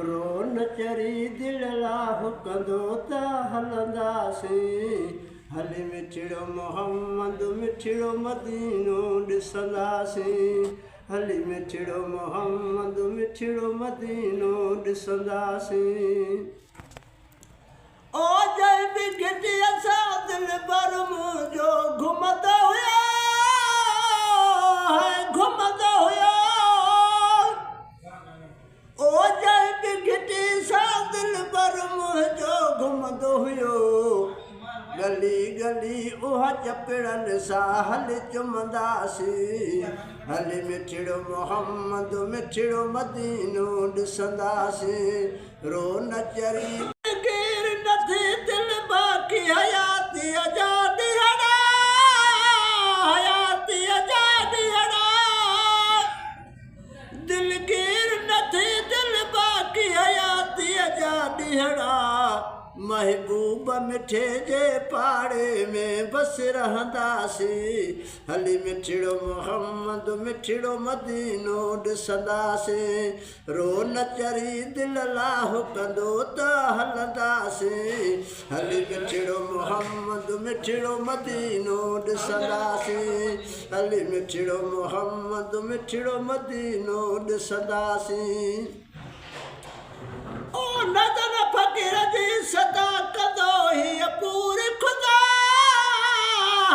रोन चरी दिल लाह कंदो त हलंदासीं हली मिठड़ो मोहम्मद मिठड़ो मदीनो ॾिसंदासीं हली मिठड़ो मोहम्मद मिठड़ो मदीनो ॾिसंदासीं ओ जय बि घिटी असां दिल भर मुंहिंजो घुमंदा हुया घुमंदा हुया ओ जय बि घिटी असां दिल भर मुंहिंजो घुमंदो हुयो गली गली उहा चपड़नि सां हली चुमंदासीं हली मिठड़ो मोहम्मद मिठड़ो मदीनो ॾिसंदासीं रोन चरी केर नथी दिल बाक़ी हयाती जा ॾियणा हयाती जा ॾियणा दिल केर नथी दिल बाक़ी हयाती जा ॾियणा महबूब मिठे जे पाड़े में बस रहंदासीं हली मिठड़ो मोहम्मद मिठड़ो मदीनो ॾिसंदासीं रोन चरी दिल लाह कंदो त हलंदासीं हली मिठड़ो मोहम्मद मिठड़ो मदीनो ॾिसंदासीं हली मिठड़ो मोहम्मद मिठड़ो मदीनो ॾिसंदासीं ओ नज़र फ़क़ीर जी सदा कंदो हीअ पूरी खुदा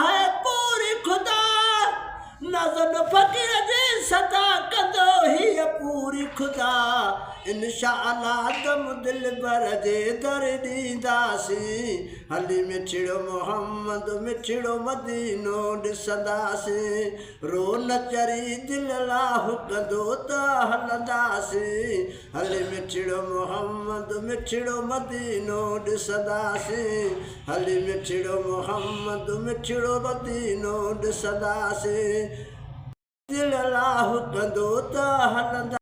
है पूरी खुदा नज़र फ़क़ीर जी सदा कंदो हीअ पूरी खुदा इंशाअल्लाह दम दिल भर जे दर ॾींदासीं हली मिठड़ो मोहम्मद मिठड़ो मदीनो ॾिसंदासीं रोन चरी दिल लाह कंदो त हलंदासीं हली मिठड़ो मोहम्मद मिठड़ो मदीनो ॾिसंदासीं हली मिठड़ो मोहम्मद मिठड़ो मदीनो ॾिसंदासीं दिल लाह कंदो त हलंदा